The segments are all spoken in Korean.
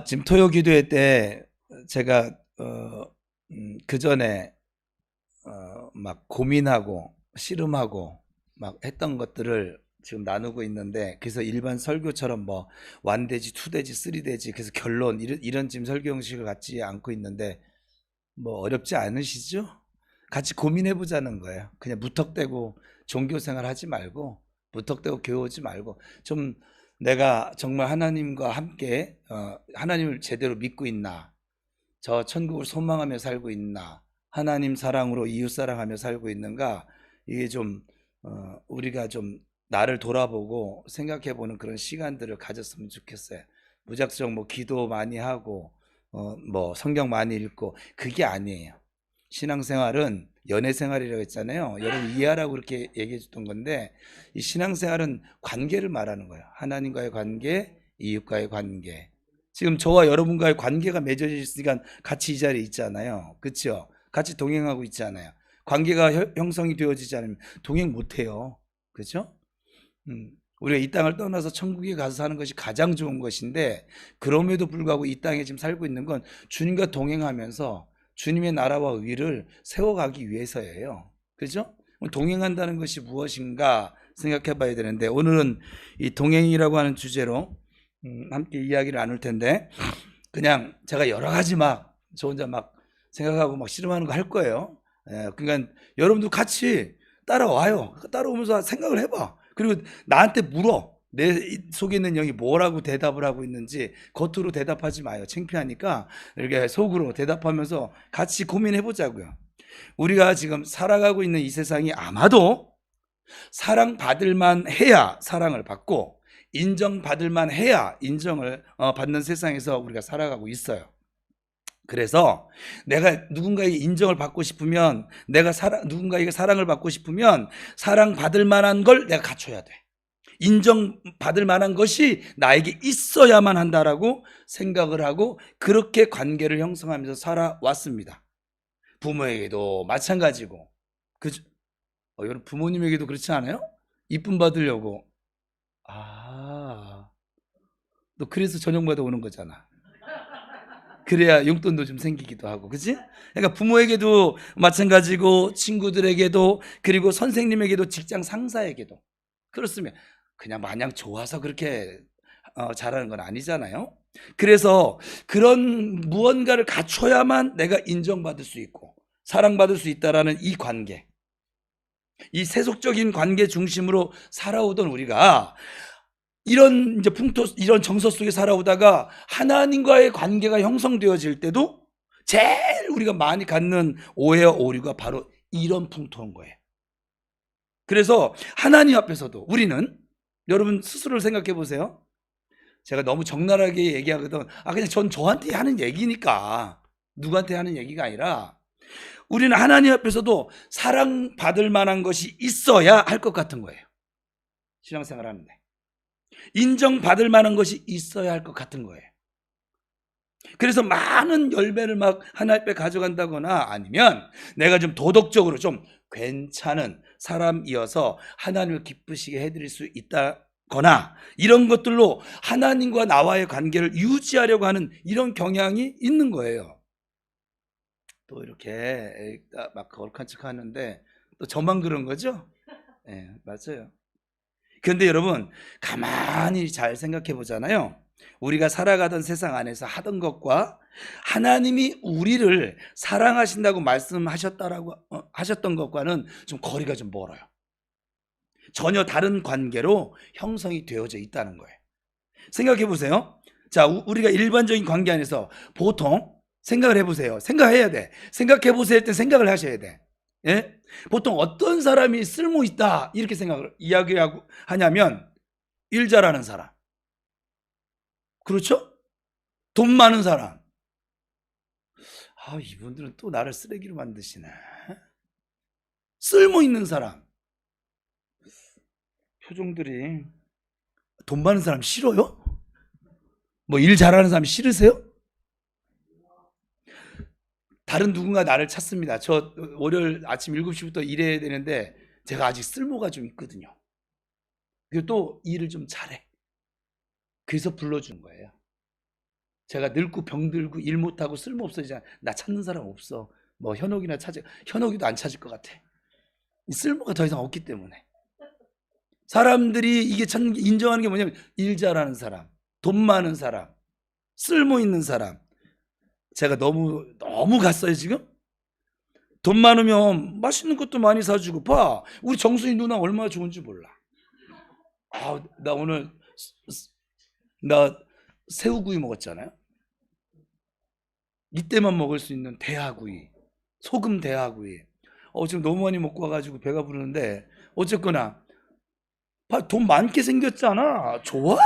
지금 토요 기도회 때 제가 그 전에 막 고민하고 씨름하고 막 했던 것들을 지금 나누고 있는데, 그래서 일반 설교처럼 뭐 완돼지, 투돼지, 쓰리돼지, 그래서 결론 이런 지금 설교 형식을 갖지 않고 있는데, 뭐 어렵지 않으시죠? 같이 고민해 보자는 거예요. 그냥 무턱대고 종교 생활 하지 말고, 무턱대고 교회 오지 말고, 좀 내가 정말 하나님과 함께 하나님을 제대로 믿고 있나, 저 천국을 소망하며 살고 있나, 하나님 사랑으로 이웃 사랑하며 살고 있는가, 이게 좀 우리가 좀 나를 돌아보고 생각해 보는 그런 시간들을 가졌으면 좋겠어요. 무작정 뭐 기도 많이 하고 뭐 성경 많이 읽고 그게 아니에요. 신앙생활은 연애생활이라고 했잖아요. 여러분 이해하라고 그렇게 얘기해 줬던 건데, 이 신앙생활은 관계를 말하는 거예요. 하나님과의 관계, 이웃과의 관계. 지금 저와 여러분과의 관계가 맺어져 있으니까 같이 이 자리에 있잖아요. 그렇죠? 같이 동행하고 있잖아요. 관계가 형성이 되어지지 않으면 동행 못해요. 그렇죠? 우리가 이 땅을 떠나서 천국에 가서 사는 것이 가장 좋은 것인데, 그럼에도 불구하고 이 땅에 지금 살고 있는 건 주님과 동행하면서 주님의 나라와 의를 세워가기 위해서예요. 그죠? 동행한다는 것이 무엇인가 생각해 봐야 되는데, 오늘은 이 동행이라고 하는 주제로 함께 이야기를 나눌 텐데, 그냥 제가 여러 가지 막 저 혼자 막 생각하고 막 씨름하는 거 할 거예요. 그러니까 여러분도 같이 따라와요. 따라오면서 생각을 해봐. 그리고 나한테 물어. 내 속에 있는 영이 뭐라고 대답을 하고 있는지. 겉으로 대답하지 마요. 창피하니까 이렇게 속으로 대답하면서 같이 고민해 보자고요. 우리가 지금 살아가고 있는 이 세상이 아마도 사랑받을 만 해야 사랑을 받고, 인정받을 만 해야 인정을 받는 세상에서 우리가 살아가고 있어요. 그래서 내가 누군가에게 인정을 받고 싶으면, 내가 누군가에게 사랑을 받고 싶으면 사랑받을 만한 걸 내가 갖춰야 돼. 인정받을 만한 것이 나에게 있어야만 한다라고 생각을 하고, 그렇게 관계를 형성하면서 살아왔습니다. 부모에게도 마찬가지고. 그죠? 여러분 부모님에게도 그렇지 않아요? 이쁨 받으려고. 아, 너 그래서 저녁마다 오는 거잖아. 그래야 용돈도 좀 생기기도 하고, 그치? 그러니까 부모에게도 마찬가지고, 친구들에게도, 그리고 선생님에게도, 직장 상사에게도. 그렇습니다. 그냥 마냥 좋아서 그렇게 잘하는 건 아니잖아요. 그래서 그런 무언가를 갖춰야만 내가 인정받을 수 있고 사랑받을 수 있다라는 이 관계, 이 세속적인 관계 중심으로 살아오던 우리가 이런 이제 이런 정서 속에 살아오다가 하나님과의 관계가 형성되어질 때도 제일 우리가 많이 갖는 오해와 오류가 바로 이런 풍토인 거예요. 그래서 하나님 앞에서도 우리는, 여러분 스스로를 생각해 보세요. 제가 너무 적나라하게 얘기하거든. 그냥 전 저한테 하는 얘기니까, 누구한테 하는 얘기가 아니라, 우리는 하나님 앞에서도 사랑받을 만한 것이 있어야 할 것 같은 거예요. 신앙생활 하는데 인정받을 만한 것이 있어야 할 것 같은 거예요. 그래서 많은 열매를 막 하나님 앞에 가져간다거나, 아니면 내가 좀 도덕적으로 좀 괜찮은 사람이어서 하나님을 기쁘시게 해드릴 수 있다거나, 이런 것들로 하나님과 나와의 관계를 유지하려고 하는 이런 경향이 있는 거예요. 또 이렇게 막 거룩한 척 하는데 또 저만 그런 거죠? 네, 맞아요. 그런데 여러분 가만히 잘 생각해 보잖아요. 우리가 살아가던 세상 안에서 하던 것과 하나님이 우리를 사랑하신다고 말씀하셨다라고 하셨던 것과는 좀 거리가 좀 멀어요. 전혀 다른 관계로 형성이 되어져 있다는 거예요. 생각해 보세요. 자, 우리가 일반적인 관계 안에서 보통 생각을 해보세요. 생각해야 돼. 생각해 보세요 할 때 생각을 하셔야 돼. 예? 보통 어떤 사람이 쓸모 있다 이렇게 생각을 이야기하고 하냐면, 일 잘하는 사람, 그렇죠? 돈 많은 사람. 이분들은 또 나를 쓰레기로 만드시네. 쓸모 있는 사람. 표정들이. 돈 많은 사람 싫어요? 뭐 일 잘하는 사람 싫으세요? 다른 누군가 나를 찾습니다. 저 월요일 아침 7시부터 일해야 되는데 제가 아직 쓸모가 좀 있거든요. 그리고 또 일을 좀 잘해. 그래서 불러준 거예요. 제가 늙고 병들고 일 못하고 쓸모없어지잖아. 나 찾는 사람 없어. 뭐 현옥이나 찾아. 현옥이도 안 찾을 것 같아. 이 쓸모가 더 이상 없기 때문에. 사람들이 이게 참 인정하는 게 뭐냐면 일 잘하는 사람, 돈 많은 사람, 쓸모 있는 사람. 제가 너무 갔어요 지금? 돈 많으면 맛있는 것도 많이 사주고 봐. 우리 정수희 누나 얼마나 좋은지 몰라. 나 오늘 나 새우구이 먹었잖아요. 이때만 먹을 수 있는 대하구이, 소금 대하구이. 지금 너무 많이 먹고 와가지고 배가 부르는데 어쨌거나 돈 많게 생겼잖아. 좋아.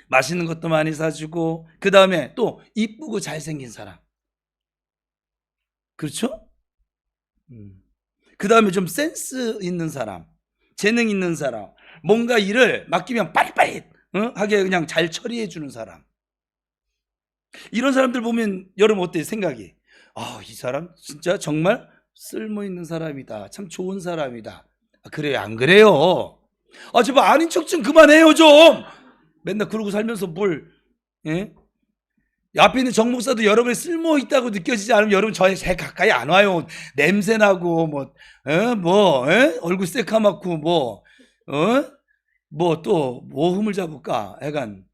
맛있는 것도 많이 사주고 그 다음에 또 이쁘고 잘생긴 사람. 그렇죠? 그 다음에 좀 센스 있는 사람, 재능 있는 사람, 뭔가 일을 맡기면 빨리빨리 하게 그냥 잘 처리해 주는 사람. 이런 사람들 보면 여러분 어때요? 생각이 이 사람 진짜 정말 쓸모 있는 사람이다. 참 좋은 사람이다. 그래요? 안 그래요? 제발 아닌 척 좀 그만해요 좀. 맨날 그러고 살면서 뭘 예? 앞에 있는 정 목사도 여러분이 쓸모 있다고 느껴지지 않으면 여러분 저에 제 가까이 안 와요. 냄새 나고 얼굴 새카맣고 또 흠을 잡을까? 약간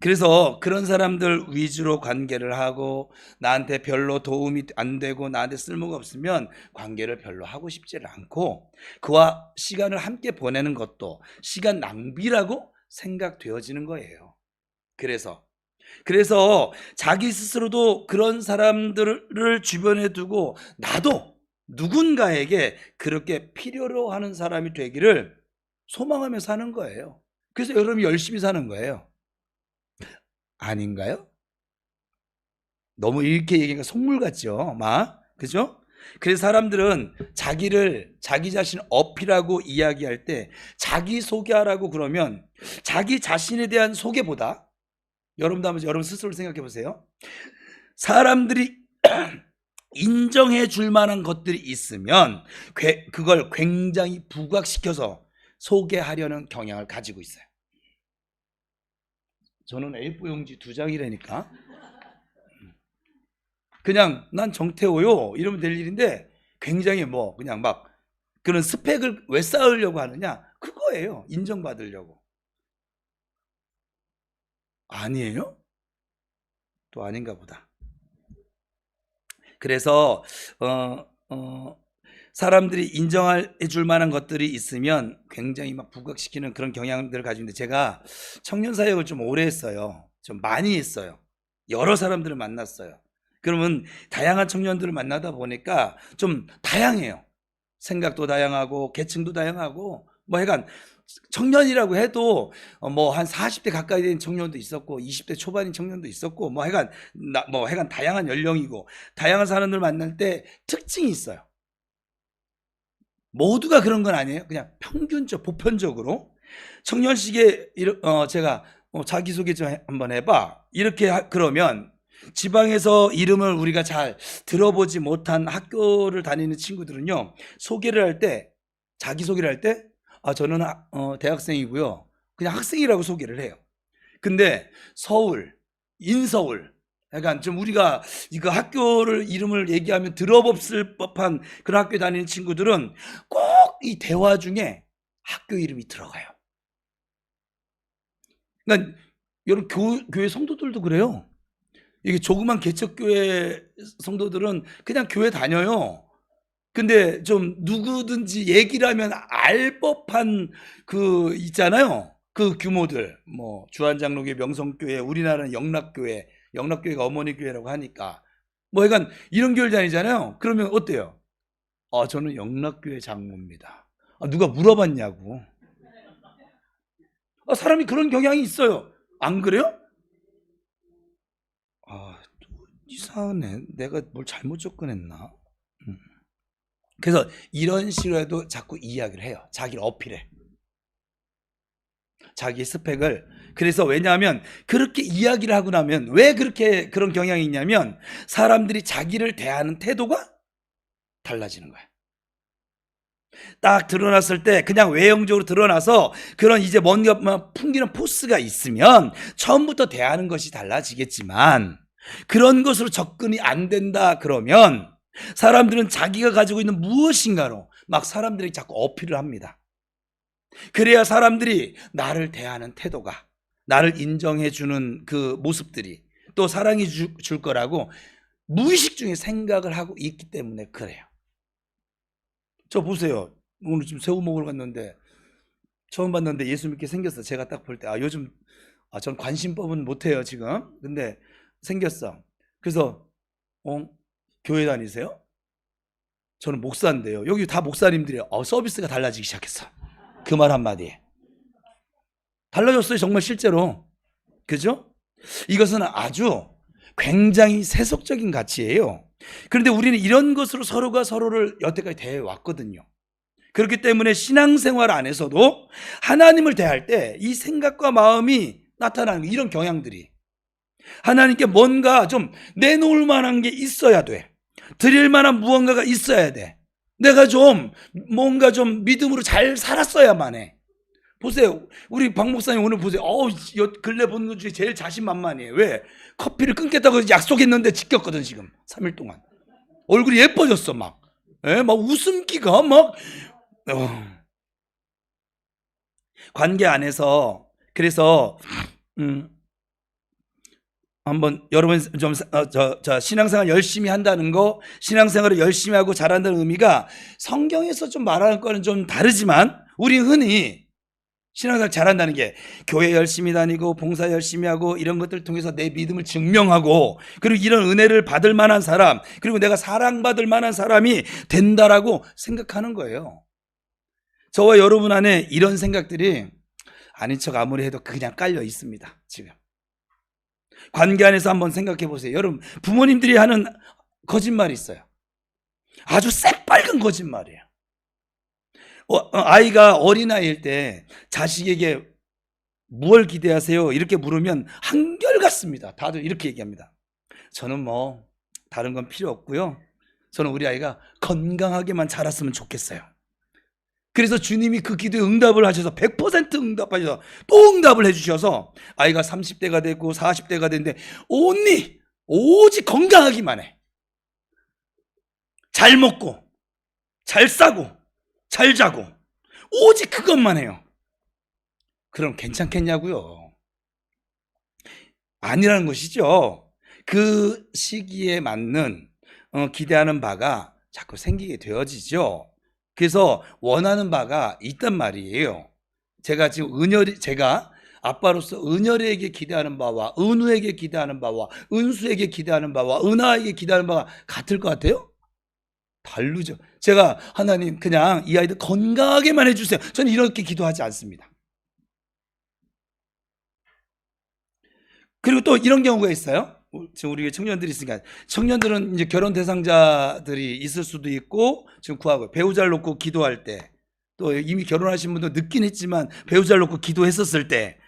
그래서 그런 사람들 위주로 관계를 하고 나한테 별로 도움이 안 되고 나한테 쓸모가 없으면 관계를 별로 하고 싶지를 않고 그와 시간을 함께 보내는 것도 시간 낭비라고 생각되어지는 거예요. 그래서 자기 스스로도 그런 사람들을 주변에 두고 나도 누군가에게 그렇게 필요로 하는 사람이 되기를 소망하며 사는 거예요. 그래서 여러분이 열심히 사는 거예요. 아닌가요? 너무 이렇게 얘기하니까 속물 같죠? 그죠? 그래서 사람들은 자기 자신 어필하고 이야기할 때 자기 소개하라고 그러면 자기 자신에 대한 소개보다 여러분도 한번 여러분 스스로 생각해 보세요. 사람들이 인정해 줄 만한 것들이 있으면 그걸 굉장히 부각시켜서 소개하려는 경향을 가지고 있어요. 저는 A4 용지 2장이라니까 그냥 난 정태호요 이러면 될 일인데 굉장히 그냥 막 그런 스펙을 왜 쌓으려고 하느냐 그거예요. 인정받으려고. 아니에요? 또 아닌가 보다. 그래서 사람들이 인정해 줄 만한 것들이 있으면 굉장히 막 부각시키는 그런 경향들을 가지고 있는데 제가 청년 사역을 좀 오래 했어요. 좀 많이 했어요. 여러 사람들을 만났어요. 그러면 다양한 청년들을 만나다 보니까 좀 다양해요. 생각도 다양하고 계층도 다양하고 약간 청년이라고 해도 한 40대 가까이 된 청년도 있었고 20대 초반인 청년도 있었고 약간 다양한 연령이고 다양한 사람들 만날 때 특징이 있어요. 모두가 그런 건 아니에요. 그냥 평균적 보편적으로 청년식에 제가 자기소개 좀 한번 해봐 이렇게 그러면 지방에서 이름을 우리가 잘 들어보지 못한 학교를 다니는 친구들은요 소개를 할 때 자기소개를 할 때 저는 대학생이고요 그냥 학생이라고 소개를 해요. 근데 서울, 인서울 약간 좀 우리가 이거 학교를 이름을 얘기하면 들어봤을 법한 그런 학교에 다니는 친구들은 꼭 이 대화 중에 학교 이름이 들어가요. 그러니까 여러분 교회 성도들도 그래요. 이게 조그만 개척교회 성도들은 그냥 교회 다녀요. 근데 좀 누구든지 얘기를 하면 알 법한 그 있잖아요. 그 규모들 주한장로교회, 명성교회, 우리나라는 영락교회가 어머니 교회라고 하니까 약간 이런 교회 다니잖아요. 그러면 어때요? 저는 영락교회 장로입니다. 누가 물어봤냐고. 사람이 그런 경향이 있어요. 안 그래요? 이상하네. 내가 뭘 잘못 접근했나? 그래서 이런 식으로 해도 자꾸 이야기를 해요. 자기를 어필해. 자기 스펙을. 그래서 왜냐하면 그렇게 이야기를 하고 나면 왜 그렇게 그런 경향이 있냐면 사람들이 자기를 대하는 태도가 달라지는 거야. 딱 드러났을 때 그냥 외형적으로 드러나서 그런 이제 뭔가 막 풍기는 포스가 있으면 처음부터 대하는 것이 달라지겠지만, 그런 것으로 접근이 안 된다 그러면 사람들은 자기가 가지고 있는 무엇인가로 막 사람들에게 자꾸 어필을 합니다. 그래야 사람들이 나를 대하는 태도가, 나를 인정해 주는 그 모습들이 또 사랑해 줄 거라고 무의식 중에 생각을 하고 있기 때문에 그래요. 저 보세요. 오늘 지금 새우 먹으러 갔는데 처음 봤는데 예수 믿게 생겼어. 제가 딱 볼 때 요즘 전 관심법은 못해요 지금. 근데 생겼어. 그래서 교회 다니세요? 저는 목사인데요. 여기 다 목사님들이에요. 서비스가 달라지기 시작했어. 그 말 한마디에 달라졌어요. 정말 실제로. 그죠? 이것은 아주 굉장히 세속적인 가치예요. 그런데 우리는 이런 것으로 서로가 서로를 여태까지 대해 왔거든요. 그렇기 때문에 신앙생활 안에서도 하나님을 대할 때 이 생각과 마음이 나타나는 이런 경향들이, 하나님께 뭔가 좀 내놓을 만한 게 있어야 돼. 드릴 만한 무언가가 있어야 돼. 내가 좀 뭔가 좀 믿음으로 잘 살았어야만 해. 보세요. 우리 박 목사님 오늘 보세요. 근래 본 것 중에 제일 자신만만해요. 왜? 커피를 끊겠다고 약속했는데 지켰거든 지금 3일 동안. 얼굴이 예뻐졌어 막. 막 웃음기가 막. 관계 안에서 그래서 한번 여러분 좀 신앙생활 열심히 한다는 거, 신앙생활을 열심히 하고 잘한다는 의미가 성경에서 좀 말하는 거는 좀 다르지만, 우리 흔히 신앙생활 잘한다는 게 교회 열심히 다니고 봉사 열심히 하고 이런 것들을 통해서 내 믿음을 증명하고, 그리고 이런 은혜를 받을 만한 사람, 그리고 내가 사랑받을 만한 사람이 된다라고 생각하는 거예요. 저와 여러분 안에 이런 생각들이 아닌 척 아무리 해도 그냥 깔려 있습니다. 지금 관계 안에서 한번 생각해 보세요. 여러분, 부모님들이 하는 거짓말이 있어요. 아주 새빨간 거짓말이에요. 아이가 어린아이일 때 자식에게 무엇을 기대하세요? 이렇게 물으면 한결같습니다. 다들 이렇게 얘기합니다. 저는 뭐 다른 건 필요 없고요. 저는 우리 아이가 건강하게만 자랐으면 좋겠어요. 그래서 주님이 그 기도에 응답을 하셔서 100% 응답하셔서 또 응답을 해주셔서 아이가 30대가 됐고 40대가 됐는데 오직 건강하기만 해. 잘 먹고 잘 싸고 잘 자고 오직 그것만 해요. 그럼 괜찮겠냐고요? 아니라는 것이죠. 그 시기에 맞는 기대하는 바가 자꾸 생기게 되어지죠. 그래서 원하는 바가 있단 말이에요. 제가 지금 제가 아빠로서 은열이에게 기대하는 바와 은우에게 기대하는 바와 은수에게 기대하는 바와 은하에게 기대하는 바가 같을 것 같아요? 다르죠. 제가 하나님 그냥 이 아이들 건강하게만 해주세요. 저는 이렇게 기도하지 않습니다. 그리고 또 이런 경우가 있어요. 지금 우리 청년들이 있으니까, 청년들은 이제 결혼 대상자들이 있을 수도 있고 지금 구하고 배우자를 놓고 기도할 때, 또 이미 결혼하신 분도 늦긴 했지만 배우자를 놓고 기도했었을 때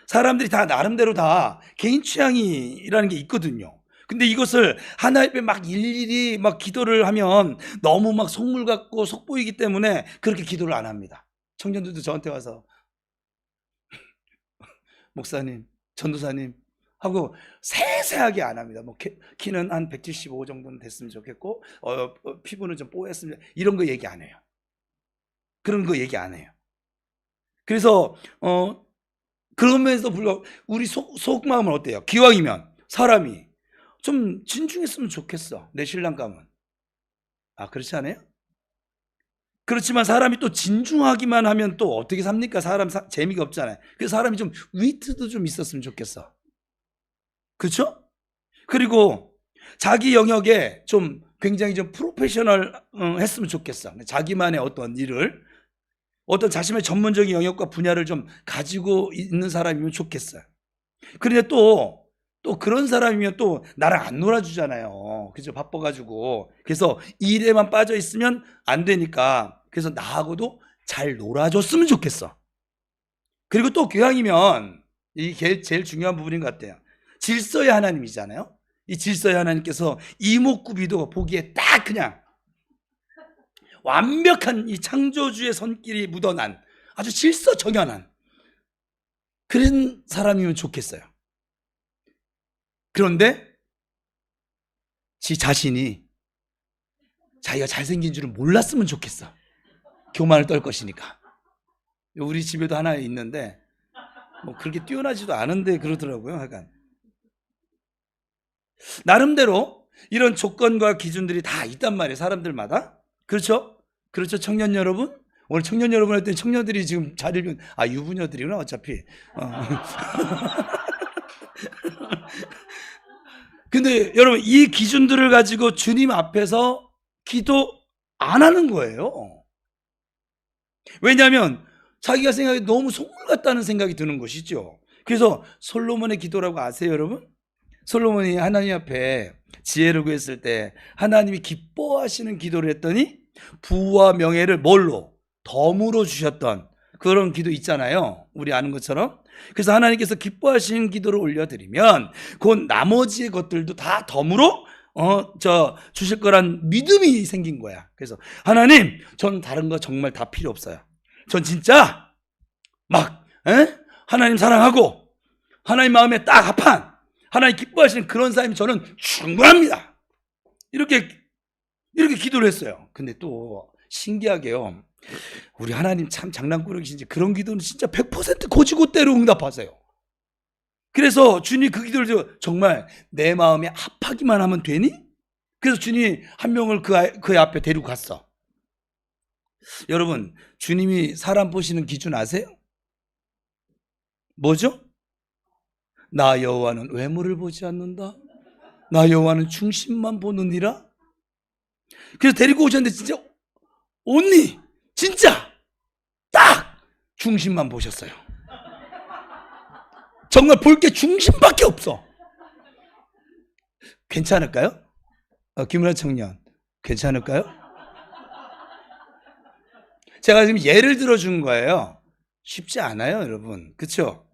사람들이 다 나름대로 다 개인 취향이라는 게 있거든요. 근데 이것을 하나님께 막 일일이 막 기도를 하면 너무 막 속물 같고 속보이기 때문에 그렇게 기도를 안 합니다. 청년들도 저한테 와서 목사님, 전도사님 하고 세세하게 안 합니다. 뭐 키는 한 175 정도는 됐으면 좋겠고 피부는 좀 뽀얗으면, 이런 거 얘기 안 해요. 그런 거 얘기 안 해요. 그래서 그러면서 불구하고 우리 속마음은 어때요? 기왕이면 사람이 좀 진중했으면 좋겠어. 내 신랑감은. 그렇지 않아요? 그렇지만 사람이 또 진중하기만 하면 또 어떻게 삽니까? 사람 재미가 없잖아요. 그래서 사람이 좀 위트도 좀 있었으면 좋겠어. 그렇죠? 그리고 자기 영역에 좀 굉장히 좀 프로페셔널 했으면 좋겠어. 자기만의 어떤 일을, 어떤 자신의 전문적인 영역과 분야를 좀 가지고 있는 사람이면 좋겠어요. 그런데 또 그런 사람이면 또 나랑 안 놀아주잖아요. 그죠? 바빠가지고. 그래서 일에만 빠져 있으면 안 되니까, 그래서 나하고도 잘 놀아줬으면 좋겠어. 그리고 또 교양이면 이게 제일 중요한 부분인 것 같아요. 질서의 하나님이잖아요. 이 질서의 하나님께서 이목구비도 보기에 딱 그냥 완벽한 이 창조주의 손길이 묻어난 아주 질서정연한 그런 사람이면 좋겠어요. 그런데 지 자신이 자기가 잘생긴 줄은 몰랐으면 좋겠어. 교만을 떨 것이니까. 우리 집에도 하나 있는데 뭐 그렇게 뛰어나지도 않은데 그러더라고요. 하여간 나름대로 이런 조건과 기준들이 다 있단 말이에요. 사람들마다. 그렇죠? 그렇죠, 청년 여러분? 오늘 청년 여러분 할 때 청년들이 지금 자리를 유부녀들이구나 어차피. 근데 여러분 이 기준들을 가지고 주님 앞에서 기도 안 하는 거예요. 왜냐하면 자기가 생각해 너무 속물 같다는 생각이 드는 것이죠. 그래서 솔로몬의 기도라고 아세요, 여러분? 솔로몬이 하나님 앞에 지혜를 구했을 때 하나님이 기뻐하시는 기도를 했더니 부와 명예를 뭘로? 덤으로 주셨던 그런 기도 있잖아요. 우리 아는 것처럼. 그래서 하나님께서 기뻐하시는 기도를 올려드리면 그 나머지의 것들도 다 덤으로 주실 거란 믿음이 생긴 거야. 그래서 하나님, 전 다른 거 정말 다 필요 없어요. 전 진짜 막 하나님 사랑하고 하나님 마음에 딱 합한 하나님 기뻐하시는 그런 삶이 저는 충분합니다. 이렇게 기도를 했어요. 근데 또 신기하게요, 우리 하나님 참 장난꾸러기신지 그런 기도는 진짜 100% 고지고대로 응답하세요. 그래서 주님이 그 기도를 정말 내 마음에 합하기만 하면 되니? 그래서 주님이 한 명을 그 앞에 데리고 갔어. 여러분, 주님이 사람 보시는 기준 아세요? 뭐죠? 나 여호와는 외모를 보지 않는다. 나 여호와는 중심만 보느니라. 그래서 데리고 오셨는데 진짜 언니 진짜 딱 중심만 보셨어요. 정말 볼 게 중심밖에 없어. 괜찮을까요? 김은아 청년 괜찮을까요? 제가 지금 예를 들어준 거예요. 쉽지 않아요, 여러분. 그렇죠?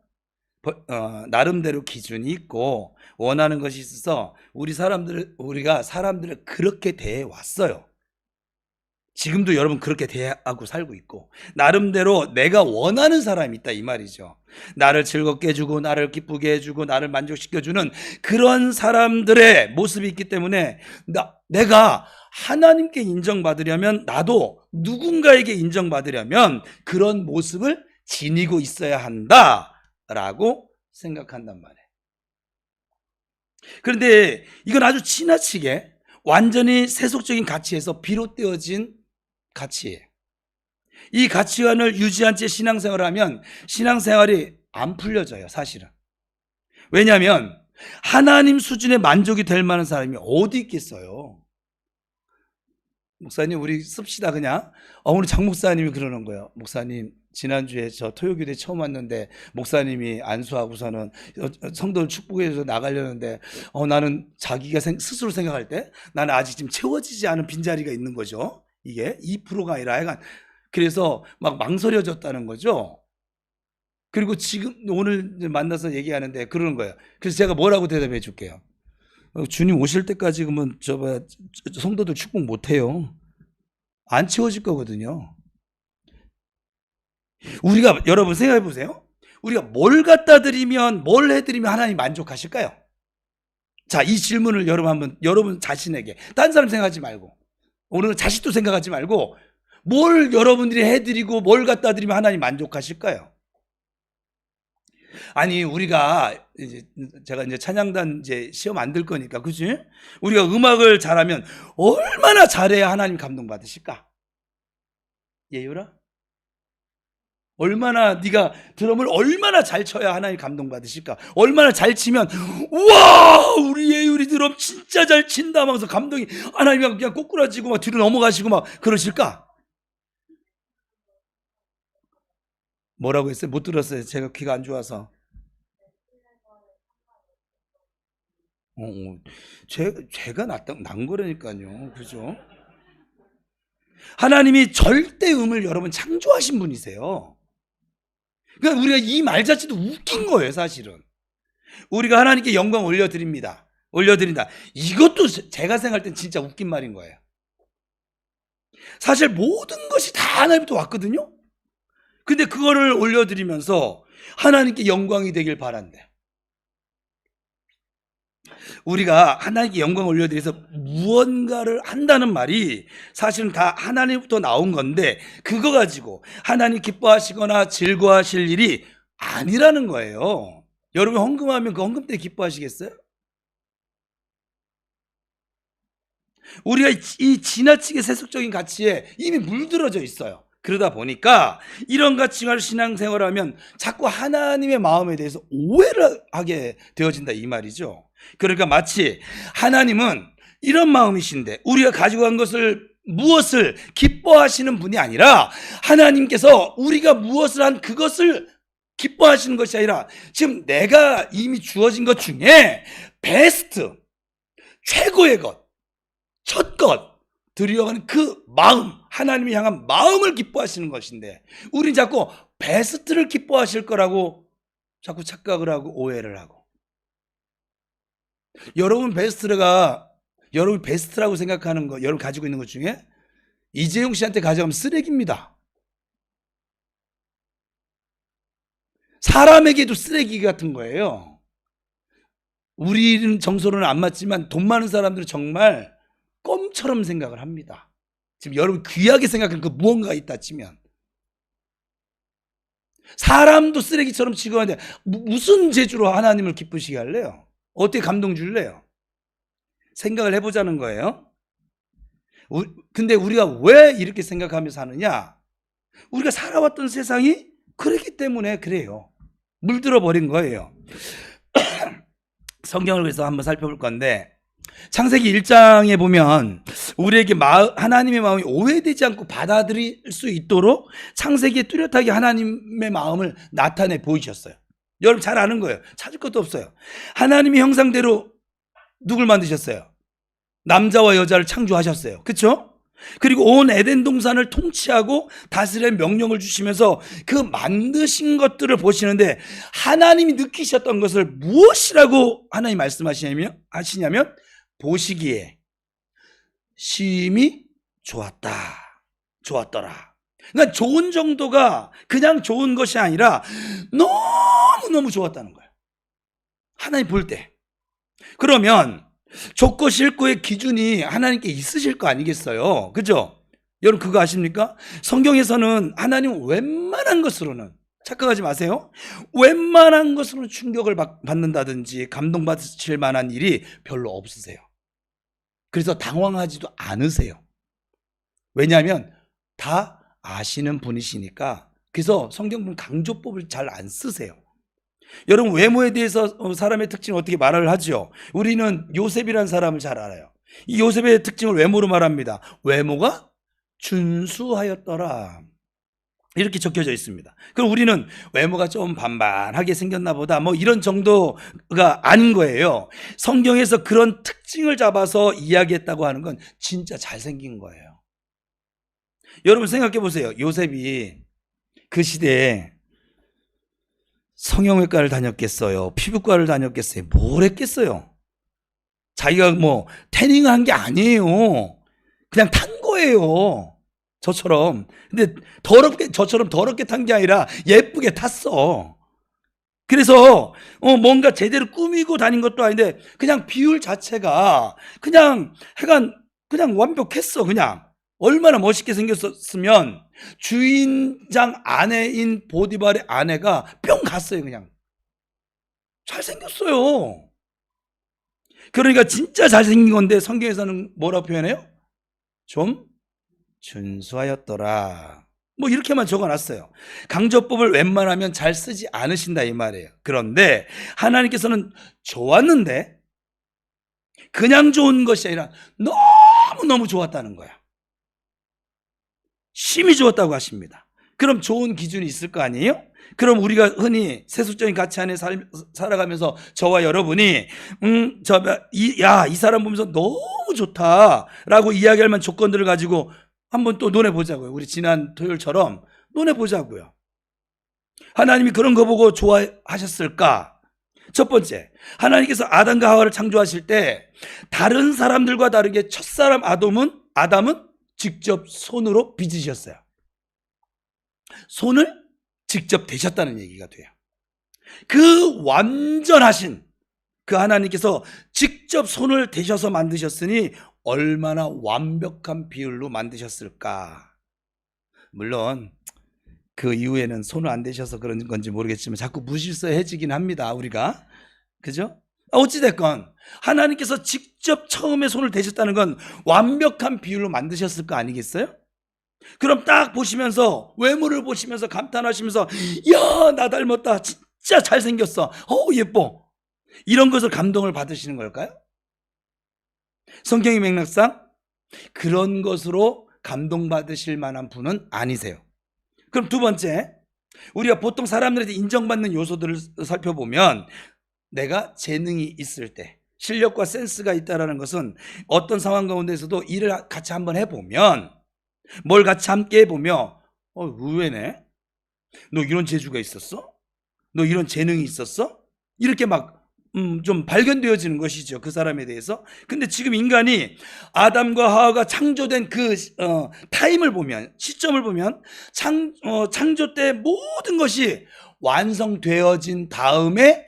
나름대로 기준이 있고 원하는 것이 있어서 우리가 사람들을 그렇게 대해 왔어요. 지금도 여러분 그렇게 대하고 살고 있고 나름대로 내가 원하는 사람이 있다 이 말이죠. 나를 즐겁게 해주고 나를 기쁘게 해주고 나를 만족시켜주는 그런 사람들의 모습이 있기 때문에 내가 하나님께 인정받으려면 나도 누군가에게 인정받으려면 그런 모습을 지니고 있어야 한다라고 생각한단 말이에요. 그런데 이건 아주 지나치게 완전히 세속적인 가치에서 비롯되어진 가치예요. 이 가치관을 유지한 채 신앙생활을 하면 신앙생활이 안 풀려져요, 사실은. 왜냐하면 하나님 수준의 만족이 될 만한 사람이 어디 있겠어요. 목사님 우리 씁시다 그냥. 오늘 장 목사님이 그러는 거예요. 목사님 지난주에 저 토요교대 처음 왔는데 목사님이 안수하고서는 성도를 축복해줘서 나가려는데 나는 자기가 스스로 생각할 때 나는 아직 지금 채워지지 않은 빈자리가 있는 거죠. 이게 2%가 아니라 약간 그래서 막 망설여졌다는 거죠. 그리고 지금 오늘 만나서 얘기하는데 그러는 거예요. 그래서 제가 뭐라고 대답해 줄게요. 주님 오실 때까지 그러면 성도들 축복 못해요. 안 채워질 거거든요. 우리가 여러분 생각해 보세요. 우리가 뭘 갖다 드리면 뭘 해드리면 하나님 만족하실까요? 자, 이 질문을 여러분 자신에게 딴 사람 생각하지 말고 오늘은 자식도 생각하지 말고 뭘 여러분들이 해드리고 뭘 갖다 드리면 하나님 만족하실까요? 아니 우리가 제가 이제 찬양단 시험 안 들 거니까 그치? 우리가 음악을 잘하면 얼마나 잘해야 하나님 감동 받으실까? 예유라? 얼마나 네가 드럼을 얼마나 잘 쳐야 하나님 감동 받으실까? 얼마나 잘 치면 우와 우리 예율이 드럼 진짜 잘 친다 하면서 감동이 하나님이 그냥 꼬꾸라지고 막 뒤로 넘어가시고 막 그러실까? 뭐라고 했어요? 못 들었어요. 제가 귀가 안 좋아서. 제가 난 거라니까요. 그죠? 하나님이 절대음을 여러분 창조하신 분이세요. 그러니까 우리가 이 말 자체도 웃긴 거예요, 사실은. 우리가 하나님께 영광 올려드린다. 이것도 제가 생각할 땐 진짜 웃긴 말인 거예요. 사실 모든 것이 다 하나님부터 왔거든요. 근데 그거를 올려드리면서 하나님께 영광이 되길 바란대. 우리가 하나님께 영광을 올려드려서 무언가를 한다는 말이 사실은 다 하나님부터 나온 건데, 그거 가지고 하나님 기뻐하시거나 즐거워하실 일이 아니라는 거예요. 여러분 헌금하면 그 헌금 때 기뻐하시겠어요? 우리가 이 지나치게 세속적인 가치에 이미 물들어져 있어요. 그러다 보니까 이런 가치를 신앙생활하면 자꾸 하나님의 마음에 대해서 오해를 하게 되어진다 이 말이죠. 그러니까 마치 하나님은 이런 마음이신데 우리가 가지고 간 것을 무엇을 기뻐하시는 분이 아니라, 하나님께서 우리가 무엇을 한 그것을 기뻐하시는 것이 아니라 지금 내가 이미 주어진 것 중에 베스트, 최고의 것, 첫 것 드리려는 그 마음, 하나님이 향한 마음을 기뻐하시는 것인데, 우린 자꾸 베스트를 기뻐하실 거라고 자꾸 착각을 하고 오해를 하고. 여러분 여러분 베스트라고 생각하는 거, 여러분 가지고 있는 것 중에 이재용 씨한테 가져가면 쓰레기입니다. 사람에게도 쓰레기 같은 거예요. 우리는 정서로는 안 맞지만 돈 많은 사람들은 정말 껌처럼 생각을 합니다. 지금 여러분 귀하게 생각하는 그 무언가가 있다 치면, 사람도 쓰레기처럼 취급하는데 무슨 재주로 하나님을 기쁘시게 할래요? 어떻게 감동 줄래요? 생각을 해보자는 거예요. 근데 우리가 왜 이렇게 생각하며 사느냐? 우리가 살아왔던 세상이 그렇기 때문에 그래요. 물들어 버린 거예요. 성경을 그래서 한번 살펴볼 건데, 창세기 1장에 보면 우리에게 하나님의 마음이 오해되지 않고 받아들일 수 있도록 창세기에 뚜렷하게 하나님의 마음을 나타내 보이셨어요. 여러분 잘 아는 거예요. 찾을 것도 없어요. 하나님의 형상대로 누굴 만드셨어요? 남자와 여자를 창조하셨어요. 그렇죠? 그리고 온 에덴 동산을 통치하고 다스릴 명령을 주시면서 그 만드신 것들을 보시는데, 하나님이 느끼셨던 것을 무엇이라고 하나님 말씀하시냐면 보시기에 심히 좋았더라. 그러니까 좋은 정도가 그냥 좋은 것이 아니라 너무너무 좋았다는 거예요. 하나님 볼 때. 그러면 좋고 싫고의 기준이 하나님께 있으실 거 아니겠어요? 그죠? 여러분 그거 아십니까? 성경에서는 하나님은 웬만한 것으로는, 착각하지 마세요, 웬만한 것으로는 충격을 받는다든지 감동받으실 만한 일이 별로 없으세요. 그래서 당황하지도 않으세요. 왜냐하면 다 아시는 분이시니까. 그래서 성경 보면 강조법을 잘 안 쓰세요. 여러분 외모에 대해서 사람의 특징을 어떻게 말을 하죠? 우리는 요셉이라는 사람을 잘 알아요. 이 요셉의 특징을 외모로 말합니다. 외모가 준수하였더라, 이렇게 적혀져 있습니다. 그럼 우리는 외모가 좀 반반하게 생겼나 보다, 뭐 이런 정도가 아닌 거예요. 성경에서 그런 특징을 잡아서 이야기했다고 하는 건 진짜 잘생긴 거예요. 여러분 생각해 보세요. 요셉이 그 시대에 성형외과를 다녔겠어요? 피부과를 다녔겠어요? 뭘 했겠어요? 자기가 뭐 태닝한 게 아니에요. 그냥 탄 거예요. 저처럼. 근데 저처럼 더럽게 탄 게 아니라 예쁘게 탔어. 그래서 뭔가 제대로 꾸미고 다닌 것도 아닌데 그냥 비율 자체가 그냥 완벽했어. 그냥 얼마나 멋있게 생겼었으면 주인장 아내인 보디발의 아내가 뿅 갔어요. 그냥 잘생겼어요. 그러니까 진짜 잘생긴 건데 성경에서는 뭐라고 표현해요? 좀 준수하였더라, 뭐 이렇게만 적어놨어요. 강조법을 웬만하면 잘 쓰지 않으신다 이 말이에요. 그런데 하나님께서는 좋았는데 그냥 좋은 것이 아니라 너무너무 좋았다는 거야. 심히 좋았다고 하십니다. 그럼 좋은 기준이 있을 거 아니에요? 그럼 우리가 흔히 세속적인 가치 안에 살아가면서 저와 여러분이 이 사람 보면서 너무 좋다라고 이야기할 만한 조건들을 가지고 한번 또 논해보자고요. 우리 지난 토요일처럼 논해보자고요. 하나님이 그런 거 보고 좋아하셨을까? 첫 번째, 하나님께서 아담과 하와를 창조하실 때 다른 사람들과 다르게 첫사람 아담은 직접 손으로 빚으셨어요. 손을 직접 대셨다는 얘기가 돼요. 그 완전하신 그 하나님께서 직접 손을 대셔서 만드셨으니 얼마나 완벽한 비율로 만드셨을까. 물론 그 이후에는 손을 안 대셔서 그런 건지 모르겠지만 자꾸 무질서해지긴 합니다, 우리가. 그죠? 어찌됐건 하나님께서 직접 처음에 손을 대셨다는 건 완벽한 비율로 만드셨을 거 아니겠어요? 그럼 딱 보시면서, 외모를 보시면서 감탄하시면서, 야, 나 닮았다, 진짜 잘생겼어, 예뻐, 이런 것을 감동을 받으시는 걸까요? 성경의 맥락상 그런 것으로 감동받으실 만한 분은 아니세요. 그럼 두 번째, 우리가 보통 사람들한테 인정받는 요소들을 살펴보면, 내가 재능이 있을 때, 실력과 센스가 있다는 것은 어떤 상황 가운데서도 일을 같이 한번 해보면, 뭘 같이 함께 해보며 의외네, 너 이런 재주가 있었어? 너 이런 재능이 있었어? 이렇게 막 좀 발견되어지는 것이죠, 그 사람에 대해서. 근데 지금 인간이 아담과 하와가 창조된 그 타임을 보면, 시점을 보면 창조 때 모든 것이 완성되어진 다음에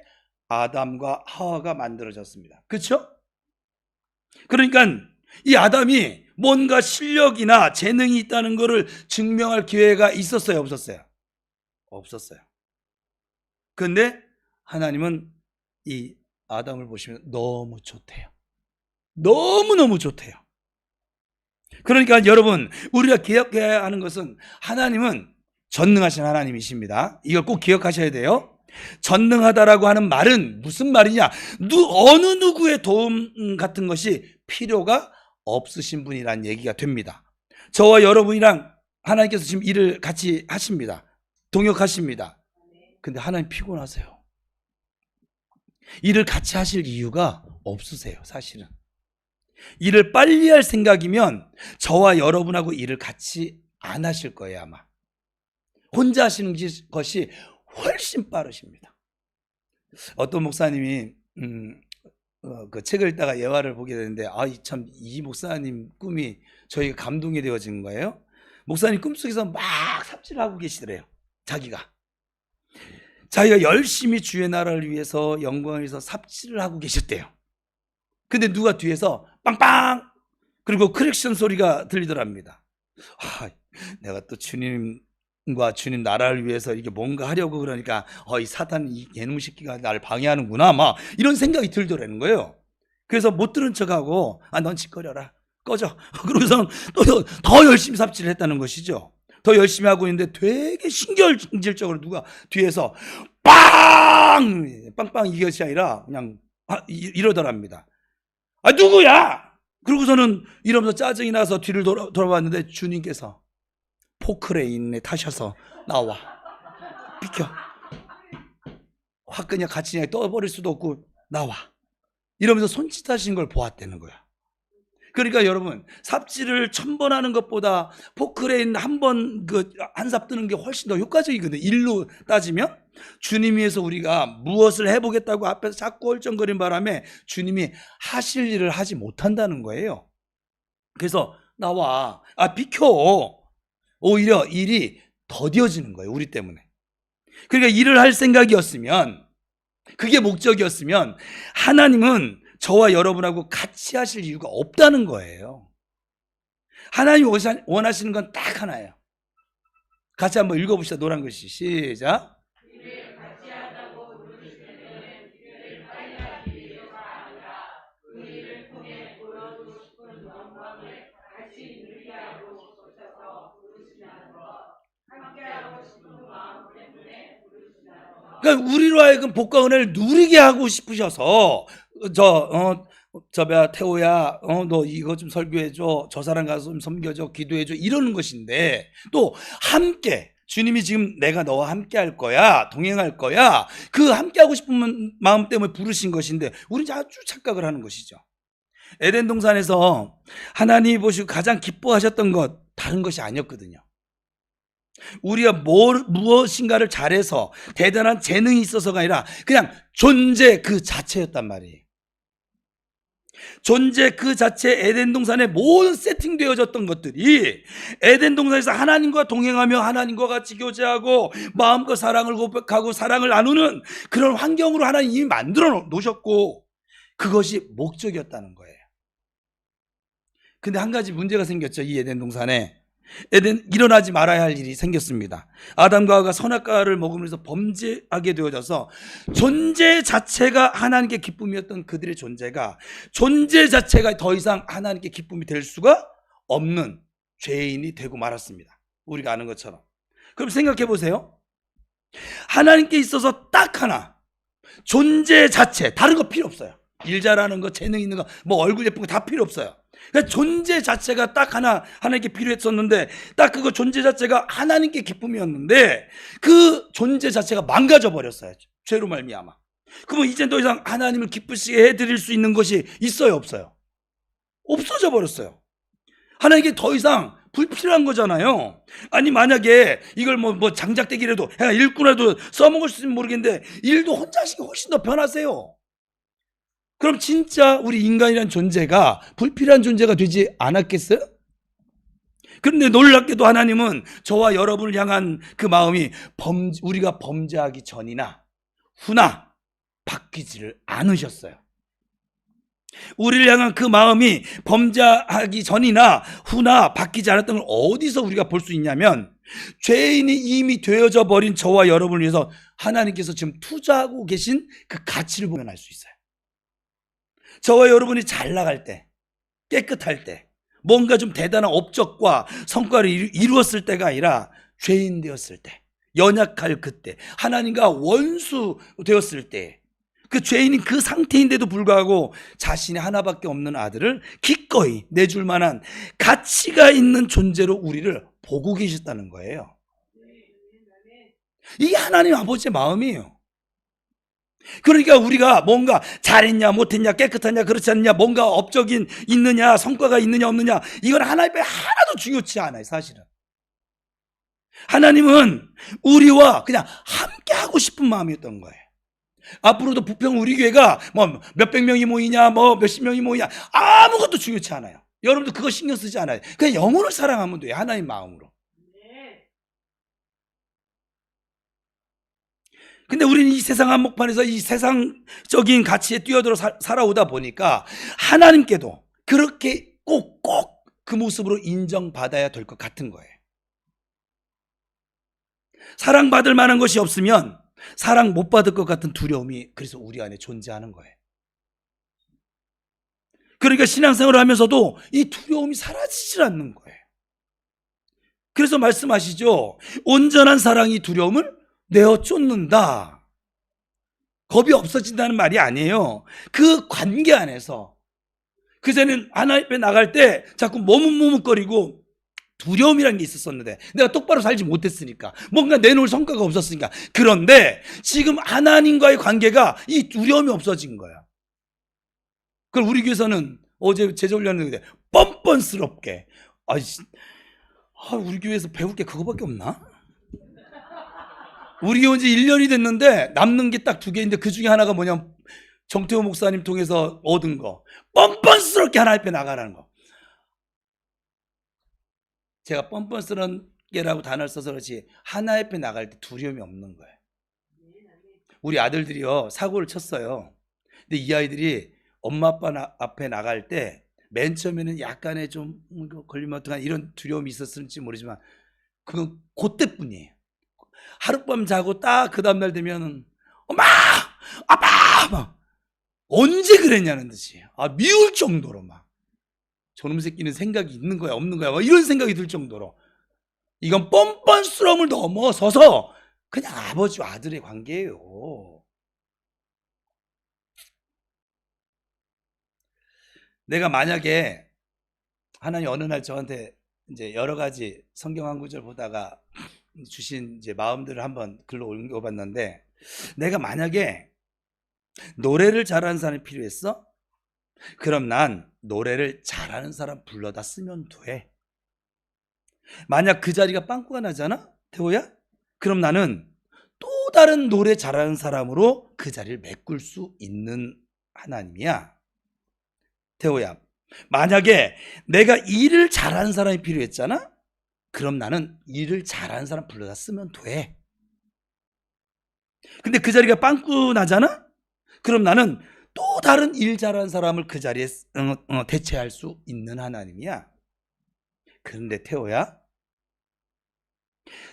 아담과 하와가 만들어졌습니다. 그렇죠? 그러니까 이 아담이 뭔가 실력이나 재능이 있다는 것을 증명할 기회가 있었어요, 없었어요? 없었어요. 그런데 하나님은 이 아담을 보시면 너무 좋대요. 너무너무 좋대요. 그러니까 여러분, 우리가 기억해야 하는 것은 하나님은 전능하신 하나님이십니다. 이걸 꼭 기억하셔야 돼요. 전능하다라고 하는 말은 무슨 말이냐? 어느 누구의 도움 같은 것이 필요가 없으신 분이란 얘기가 됩니다. 저와 여러분이랑 하나님께서 지금 일을 같이 하십니다. 동역하십니다. 근데 하나님 피곤하세요. 일을 같이 하실 이유가 없으세요, 사실은. 일을 빨리 할 생각이면 저와 여러분하고 일을 같이 안 하실 거예요, 아마. 혼자 하시는 것이 훨씬 빠르십니다. 어떤 목사님이 그 책을 읽다가 예화를 보게 되는데, 참 이 목사님 꿈이 저희가 감동이 되어진 거예요. 목사님 꿈속에서 막 삽질을 하고 계시더래요. 자기가 열심히 주의 나라를 위해서 영광을 위해서 삽질을 하고 계셨대요. 근데 누가 뒤에서 빵빵 그리고 크랙션 소리가 들리더랍니다. 내가 또 주님과 주님 나라를 위해서 이게 뭔가 하려고 그러니까 이 사탄, 이 개놈 새끼가 나를 방해하는구나, 막 이런 생각이 들더라는 거예요. 그래서 못 들은 척하고 넌 짓거려라, 꺼져, 그러고서 또 더 열심히 삽질을 했다는 것이죠. 더 열심히 하고 있는데 되게 신경질적으로 누가 뒤에서 빵빵, 이것이 아니라 그냥 이러더랍니다. 누구야? 그러고서는 이러면서 짜증이 나서 뒤를 돌아봤는데 주님께서 포크레인에 타셔서 나와, 비켜, 확 그냥 같이 그냥 떠버릴 수도 없고 나와, 이러면서 손짓하신 걸 보았다는 거야. 그러니까 여러분, 삽질을 1000번 하는 것보다 포크레인 한 번 한 삽 뜨는 게 훨씬 더 효과적이거든요. 일로 따지면 주님 위해서 우리가 무엇을 해보겠다고 앞에서 자꾸 얼쩡거리는 바람에 주님이 하실 일을 하지 못한다는 거예요. 그래서 나와, 비켜, 오히려 일이 더뎌지는 거예요, 우리 때문에. 그러니까 일을 할 생각이었으면, 그게 목적이었으면 하나님은 저와 여러분하고 같이 하실 이유가 없다는 거예요. 하나님이 원하시는 건 딱 하나예요. 같이 한번 읽어봅시다. 노란 글씨 시작. 그러니까 우리로 하여금 복과 은혜를 누리게 하고 싶으셔서 태호야, 너 이거 좀 설교해줘, 저 사람 가서 좀 섬겨줘, 기도해줘, 이러는 것인데, 또 함께 주님이 지금 내가 너와 함께 할 거야, 동행할 거야, 그 함께 하고 싶은 마음 때문에 부르신 것인데 우리는 아주 착각을 하는 것이죠. 에덴 동산에서 하나님이 보시고 가장 기뻐하셨던 것 다른 것이 아니었거든요. 우리가 무엇인가를 잘해서 대단한 재능이 있어서가 아니라 그냥 존재 그 자체였단 말이에요. 존재 그 자체 에덴 동산에 모든 세팅되어졌던 것들이 에덴 동산에서 하나님과 동행하며 하나님과 같이 교제하고 마음과 사랑을 고백하고 사랑을 나누는 그런 환경으로 하나님 이미 만들어 놓으셨고 그것이 목적이었다는 거예요. 근데 한 가지 문제가 생겼죠. 이 에덴 동산에 일어나지 말아야 할 일이 생겼습니다. 아담과 하와가 선악과를 먹으면서 범죄하게 되어져서 존재 자체가 하나님께 기쁨이었던 그들의 존재 자체가 더 이상 하나님께 기쁨이 될 수가 없는 죄인이 되고 말았습니다. 우리가 아는 것처럼. 그럼 생각해 보세요. 하나님께 있어서 딱 하나 존재 자체, 다른 거 필요 없어요. 일 잘하는 거, 재능 있는 거, 뭐 얼굴 예쁜 거 다 필요 없어요. 그러니까 존재 자체가 딱 하나 하나님께 필요했었는데 딱 그거 존재 자체가 하나님께 기쁨이었는데 그 존재 자체가 망가져 버렸어요. 죄로 말미암아. 그러면 이제 더 이상 하나님을 기쁘시게 해드릴 수 있는 것이 있어요, 없어요? 없어져 버렸어요. 하나님께 더 이상 불필요한 거잖아요. 아니 만약에 이걸 뭐 장작대기라도 일꾼이라도 써먹을 수 있으면 모르겠는데 일도 혼자 하시기 훨씬 더 편하세요. 그럼 진짜 우리 인간이란 존재가 불필요한 존재가 되지 않았겠어요? 그런데 놀랍게도 하나님은 저와 여러분을 향한 그 마음이 우리가 범죄하기 전이나 후나 바뀌지를 않으셨어요. 우리를 향한 그 마음이 범죄하기 전이나 후나 바뀌지 않았던 걸 어디서 우리가 볼 수 있냐면 죄인이 이미 되어져 버린 저와 여러분을 위해서 하나님께서 지금 투자하고 계신 그 가치를 보면 알 수 있어요. 저와 여러분이 잘 나갈 때, 깨끗할 때, 뭔가 좀 대단한 업적과 성과를 이루었을 때가 아니라 죄인 되었을 때, 연약할 그때, 하나님과 원수 되었을 때, 그 죄인인 그 상태인데도 불구하고 자신의 하나밖에 없는 아들을 기꺼이 내줄 만한 가치가 있는 존재로 우리를 보고 계셨다는 거예요. 이게 하나님 아버지의 마음이에요. 그러니까 우리가 뭔가 잘했냐 못했냐 깨끗하냐 그렇지 않냐 뭔가 업적이 있느냐 성과가 있느냐 없느냐 이건 하나님 앞에 하나도 중요치 않아요. 사실은 하나님은 우리와 그냥 함께 하고 싶은 마음이었던 거예요. 앞으로도 부평 우리 교회가 뭐 몇백 명이 모이냐 뭐 몇십 명이 모이냐 아무것도 중요치 않아요. 여러분도 그거 신경 쓰지 않아요. 그냥 영혼을 사랑하면 돼요. 하나님 마음으로. 근데 우리는 이 세상 한복판에서 이 세상적인 가치에 뛰어들어 살아오다 보니까 하나님께도 그렇게 꼭 그 모습으로 인정받아야 될 것 같은 거예요. 사랑받을 만한 것이 없으면 사랑 못 받을 것 같은 두려움이 그래서 우리 안에 존재하는 거예요. 그러니까 신앙생활을 하면서도 이 두려움이 사라지질 않는 거예요. 그래서 말씀하시죠. 온전한 사랑이 두려움을 내어 쫓는다. 겁이 없어진다는 말이 아니에요. 그 관계 안에서 그전에는 하나님 앞에 나갈 때 자꾸 머뭇머뭇거리고 두려움이라는 게 있었었는데 내가 똑바로 살지 못했으니까 뭔가 내놓을 성과가 없었으니까. 그런데 지금 하나님과의 관계가 이 두려움이 없어진 거야. 그걸 우리 교회에서는 어제 제자훈련했는데 뻔뻔스럽게 우리 교회에서 배울 게 그거밖에 없나? 우리 교회 이제 1년이 됐는데 남는 게 딱 2개인데 그 중에 하나가 뭐냐면 정태호 목사님 통해서 얻은 거 뻔뻔스럽게 하나님 앞에 나가라는 거. 제가 뻔뻔스럽게라고 단어를 써서 그렇지 하나님 앞에 나갈 때 두려움이 없는 거예요. 우리 아들들이요 사고를 쳤어요. 근데 이 아이들이 엄마 아빠 앞에 나갈 때 맨 처음에는 약간의 좀 걸리면 어떡하나 이런 두려움이 있었을지 모르지만 그건 그때뿐이에요. 하룻밤 자고 딱 그 다음날 되면 엄마 아빠 막 언제 그랬냐는 듯이 미울 정도로 막 저놈 새끼는 생각이 있는 거야 없는 거야 막 이런 생각이 들 정도로 이건 뻔뻔스러움을 넘어서서 그냥 아버지와 아들의 관계예요. 내가 만약에 하나님 어느 날 저한테 이제 여러 가지 성경 한 구절 보다가 주신 이제 마음들을 한번 글로 옮겨봤는데 내가 만약에 노래를 잘하는 사람이 필요했어? 그럼 난 노래를 잘하는 사람 불러다 쓰면 돼. 만약 그 자리가 빵꾸가 나잖아? 태호야? 그럼 나는 또 다른 노래 잘하는 사람으로 그 자리를 메꿀 수 있는 하나님이야. 태호야, 만약에 내가 일을 잘하는 사람이 필요했잖아? 그럼 나는 일을 잘하는 사람 불러다 쓰면 돼. 근데 그 자리가 빵꾸 나잖아? 그럼 나는 또 다른 일 잘하는 사람을 그 자리에 대체할 수 있는 하나님이야. 그런데 태호야,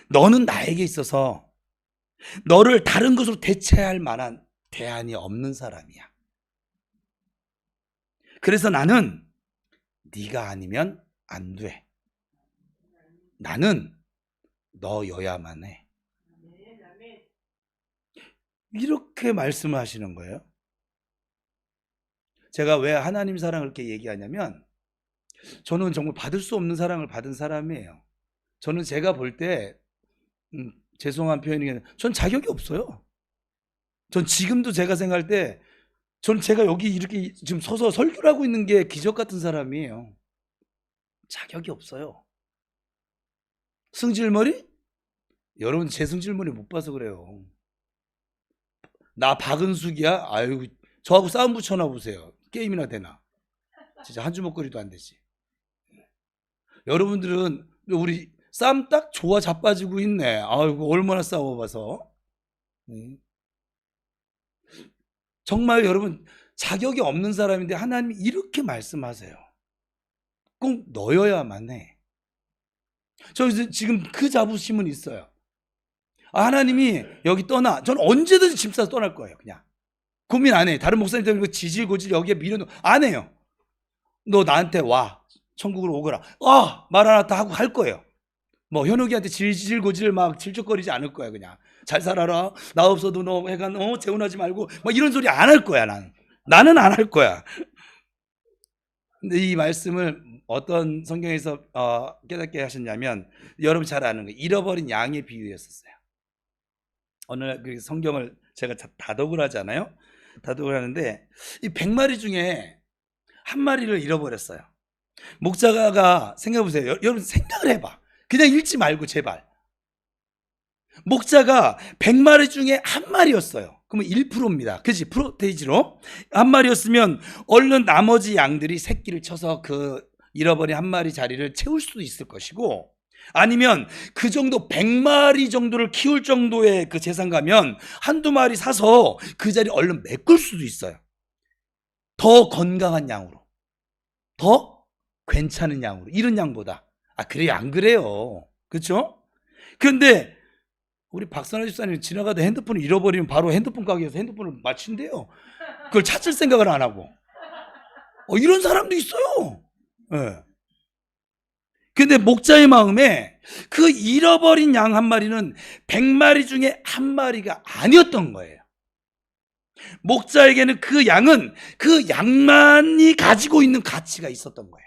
너는 나에게 있어서 너를 다른 것으로 대체할 만한 대안이 없는 사람이야. 그래서 나는 네가 아니면 안 돼. 나는 너여야만 해. 이렇게 말씀을 하시는 거예요. 제가 왜 하나님 사랑을 그렇게 얘기하냐면, 저는 정말 받을 수 없는 사랑을 받은 사람이에요. 저는 제가 볼 때 죄송한 표현이긴 한데 전 자격이 없어요. 전 지금도 제가 생각할 때 전 제가 여기 이렇게 지금 서서 설교를 하고 있는 게 기적 같은 사람이에요. 자격이 없어요. 승질머리? 여러분 제 승질머리 못 봐서 그래요. 나 박은숙이야? 아유, 저하고 싸움 붙여나 보세요. 게임이나 되나? 진짜 한 주먹거리도 안 되지. 여러분들은 우리 싸움 딱 좋아 자빠지고 있네. 아이고 얼마나 싸워봐서. 정말 여러분 자격이 없는 사람인데 하나님이 이렇게 말씀하세요. 꼭 너여야만 해. 저 지금 그 자부심은 있어요. 하나님이 여기 떠나. 저는 언제든지 짐 싸서 떠날 거예요. 그냥 고민 안 해. 다른 목사님 때문에 지질고질 여기에 밀어넣어 안 해요. 너 나한테 와, 천국으로 오거라. 마라나타 하고 갈 거예요. 뭐 현욱이한테 질질고질 막 질적거리지 않을 거야. 그냥 잘 살아라, 나 없어도 너 해가 재혼하지 말고 뭐 이런 소리 안 할 거야. 나는 안 할 거야. 근데 이 말씀을 어떤 성경에서 깨닫게 하셨냐면, 여러분 잘 아는 거 잃어버린 양의 비유였었어요. 어느 날 그 성경을 제가 다독을 하잖아요. 다독을 하는데 이 100마리 중에 한 마리를 잃어버렸어요. 목자가 생각해보세요. 여러분 생각을 해봐. 그냥 읽지 말고 제발. 목자가 100마리 중에 한 마리였어요. 그러면 1%입니다. 그치? 프로테이지로 한 마리였으면 얼른 나머지 양들이 새끼를 쳐서 그 잃어버린 한 마리 자리를 채울 수도 있을 것이고, 아니면 그 정도 100마리 정도를 키울 정도의 그 재산가면 한두 마리 사서 그 자리 얼른 메꿀 수도 있어요. 더 건강한 양으로, 더 괜찮은 양으로, 이런 양보다. 그래요? 안 그래요? 그렇죠? 그런데 우리 박선아 집사님 지나가다 핸드폰을 잃어버리면 바로 핸드폰 가게에서 핸드폰을 맞춘대요. 그걸 찾을 생각을 안 하고. 이런 사람도 있어요. 네. 근데 목자의 마음에 그 잃어버린 양 한 마리는 100마리 중에 한 마리가 아니었던 거예요. 목자에게는 그 양은 그 양만이 가지고 있는 가치가 있었던 거예요.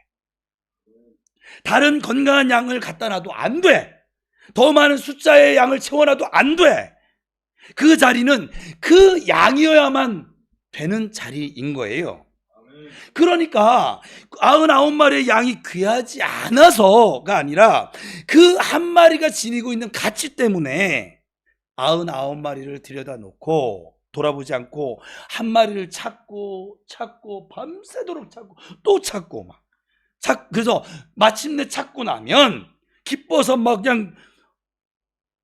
다른 건강한 양을 갖다 놔도 안 돼. 더 많은 숫자의 양을 채워놔도 안 돼. 그 자리는 그 양이어야만 되는 자리인 거예요. 그러니까 99마리의 양이 귀하지 않아서가 아니라 그 한 마리가 지니고 있는 가치 때문에 99마리를 들여다 놓고 돌아보지 않고 한 마리를 찾고 밤새도록 찾고 또 찾고 그래서 마침내 찾고 나면 기뻐서 막 그냥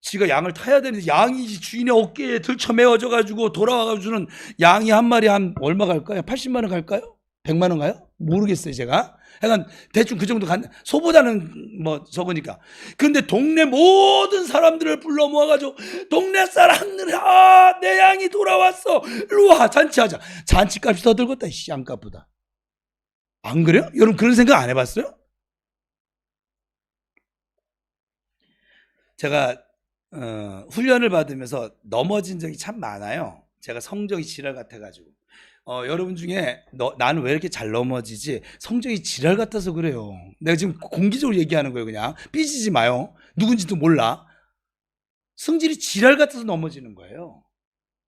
지가 양을 타야 되는데, 양이 주인의 어깨에 들쳐매워져 가지고 돌아와가지고는 양이 한 마리 한 얼마 갈까요? 80만 원 갈까요? 100만 원 가요? 모르겠어요 제가. 약간 대충 그 정도 소보다는 뭐 적으니까. 근데 동네 모든 사람들을 불러 모아가지고 동네 사람들 내 양이 돌아왔어, 일로와 잔치하자. 잔치값이 더 들겠다 양값보다. 안 그래요? 여러분 그런 생각 안 해봤어요? 제가 훈련을 받으면서 넘어진 적이 참 많아요. 제가 성적이 지랄 같아가지고. 여러분 중에 나는 왜 이렇게 잘 넘어지지? 성적이 지랄 같아서 그래요. 내가 지금 공개적으로 얘기하는 거예요. 그냥 삐지지 마요. 누군지도 몰라. 성질이 지랄 같아서 넘어지는 거예요.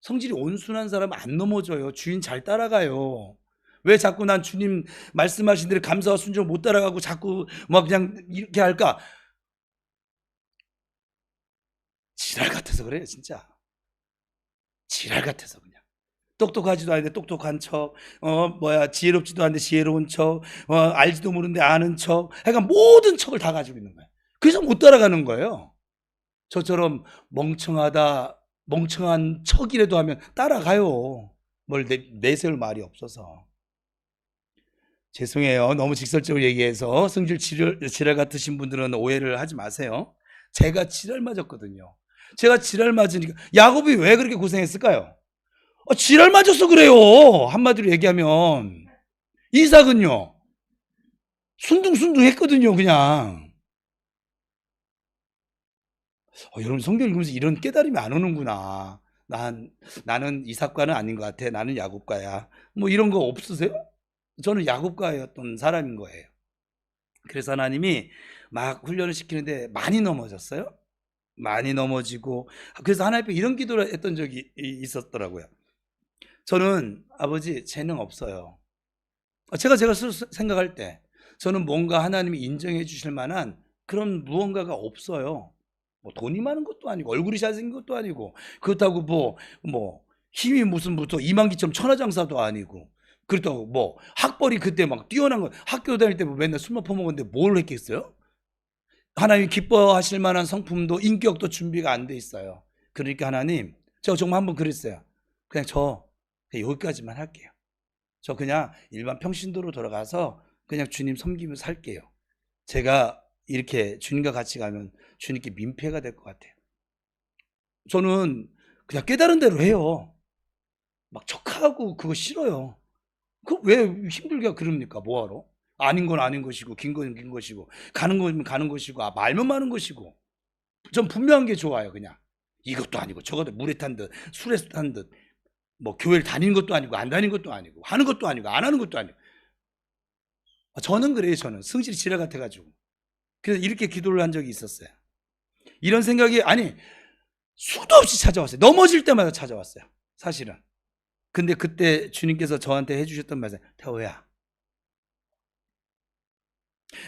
성질이 온순한 사람은 안 넘어져요. 주인 잘 따라가요. 왜 자꾸 난 주님 말씀하신 대로 감사와 순종을 못 따라가고 자꾸 막 그냥 이렇게 할까? 지랄 같아서 그래요. 진짜 지랄 같아서 그냥. 똑똑하지도 않은데 똑똑한 척, 지혜롭지도 않은데 지혜로운 척, 알지도 모르는데 아는 척, 그러니까 모든 척을 다 가지고 있는 거예요. 그래서 못 따라가는 거예요. 저처럼 멍청한 척이라도 하면 따라가요. 뭘 내세울 말이 없어서. 죄송해요. 너무 직설적으로 얘기해서 성질 지랄 같으신 분들은 오해를 하지 마세요. 제가 지랄 맞았거든요. 제가 지랄 맞으니까 야곱이 왜 그렇게 고생했을까요? 지랄 맞아서 그래요. 한마디로 얘기하면. 이삭은요, 순둥순둥 했거든요, 그냥. 여러분, 성경 읽으면서 이런 깨달음이 안 오는구나. 나는 이삭과는 아닌 것 같아. 나는 야곱과야. 뭐 이런 거 없으세요? 저는 야곱과였던 사람인 거예요. 그래서 하나님이 막 훈련을 시키는데 많이 넘어졌어요. 많이 넘어지고, 그래서 하나님 앞에 이런 기도를 했던 적이 있었더라고요. 저는 아버지 재능 없어요. 제가 스스로 생각할 때 저는 뭔가 하나님이 인정해 주실 만한 그런 무언가가 없어요. 뭐 돈이 많은 것도 아니고 얼굴이 잘생긴 것도 아니고 그렇다고 뭐 힘이 무슨 이만기점 천하장사도 아니고 그렇다고 뭐 학벌이 그때 막 뛰어난 거 학교 다닐 때 맨날 술만 퍼먹었는데 뭘 했겠어요? 하나님 기뻐하실 만한 성품도 인격도 준비가 안 돼 있어요. 그러니까 하나님, 제가 정말 한번 그랬어요. 그냥 여기까지만 할게요. 저 그냥 일반 평신도로 돌아가서 그냥 주님 섬기면서 살게요. 제가 이렇게 주님과 같이 가면 주님께 민폐가 될 것 같아요. 저는 그냥 깨달은 대로 해요. 막 척하고 그거 싫어요. 왜 힘들게 그럽니까? 뭐하러? 아닌 건 아닌 것이고 긴 건 긴 것이고 가는 건 가는 것이고 말면 많은 것이고 전 분명한 게 좋아요. 그냥 이것도 아니고 저것도 물에 탄 듯 술에 탄 듯 뭐 교회를 다니는 것도 아니고 안 다니는 것도 아니고 하는 것도 아니고 안 하는 것도 아니고 저는 그래요. 저는 성질이 지랄 같아가지고 그래서 이렇게 기도를 한 적이 있었어요. 이런 생각이 수도 없이 찾아왔어요. 넘어질 때마다 찾아왔어요. 사실은. 근데 그때 주님께서 저한테 해주셨던 말씀, 태호야,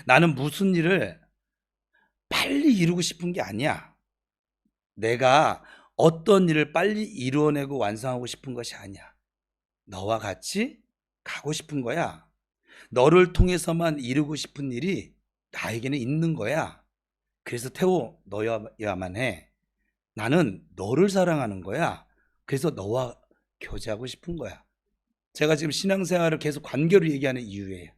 나는 무슨 일을 빨리 이루고 싶은 게 아니야. 내가 어떤 일을 빨리 이루어내고 완성하고 싶은 것이 아니야. 너와 같이 가고 싶은 거야. 너를 통해서만 이루고 싶은 일이 나에게는 있는 거야. 그래서 태호, 너야만 해. 나는 너를 사랑하는 거야. 그래서 너와 교제하고 싶은 거야. 제가 지금 신앙생활을 계속 관계로 얘기하는 이유예요.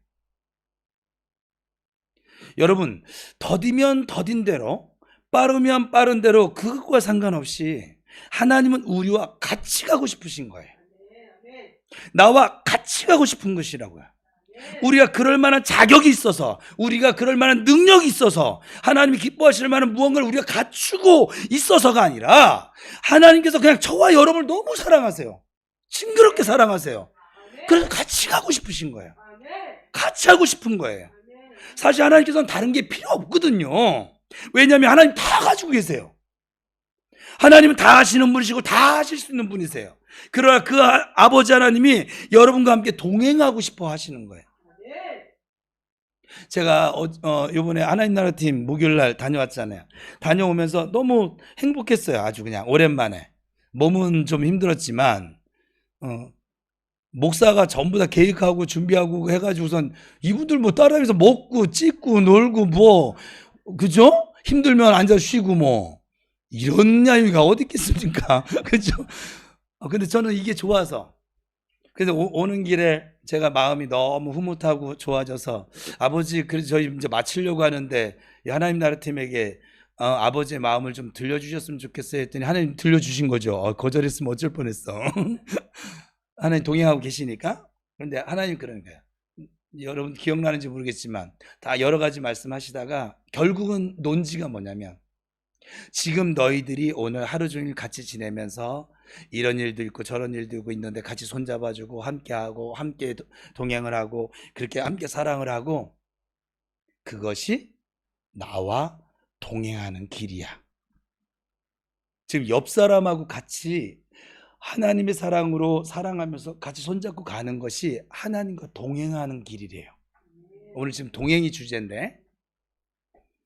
여러분, 더디면 더딘 대로, 빠르면 빠른 대로 그것과 상관없이 하나님은 우리와 같이 가고 싶으신 거예요. 나와 같이 가고 싶은 것이라고요. 우리가 그럴 만한 자격이 있어서, 우리가 그럴 만한 능력이 있어서, 하나님이 기뻐하실 만한 무언가를 우리가 갖추고 있어서가 아니라 하나님께서 그냥 저와 여러분을 너무 사랑하세요. 징그럽게 사랑하세요. 그래서 같이 가고 싶으신 거예요. 같이 하고 싶은 거예요. 사실 하나님께서는 다른 게 필요 없거든요. 왜냐하면 하나님 다 가지고 계세요. 하나님은 다 아시는 분이시고 다 하실 수 있는 분이세요. 그러나 그 아버지 하나님이 여러분과 함께 동행하고 싶어 하시는 거예요. 제가 이번에 하나님 나라 팀 목요일날 다녀왔잖아요. 다녀오면서 너무 행복했어요. 아주 그냥 오랜만에. 몸은 좀 힘들었지만 목사가 전부 다 계획하고 준비하고 해가지고선 이분들 뭐 따라하면서 먹고 찍고 놀고 그죠? 힘들면 앉아 쉬고 이런 야유가 어디 있겠습니까? 그죠? 근데 저는 이게 좋아서 그래서 오는 길에 제가 마음이 너무 흐뭇하고 좋아져서 아버지, 그래서 저희 이제 마치려고 하는데 하나님 나라 팀에게 아버지의 마음을 좀 들려주셨으면 좋겠어요 했더니 하나님 들려주신 거죠. 거절했으면 어쩔 뻔했어. 하나님 동행하고 계시니까. 그런데 하나님 그러는 거예요. 여러분 기억나는지 모르겠지만 다 여러 가지 말씀하시다가 결국은 논지가 뭐냐면 지금 너희들이 오늘 하루 종일 같이 지내면서 이런 일도 있고 저런 일도 있고 있는데 같이 손잡아주고 함께하고 함께 동행을 하고 그렇게 함께 사랑을 하고 그것이 나와 동행하는 길이야. 지금 옆 사람하고 같이 하나님의 사랑으로 사랑하면서 같이 손잡고 가는 것이 하나님과 동행하는 길이래요. 오늘 지금 동행이 주제인데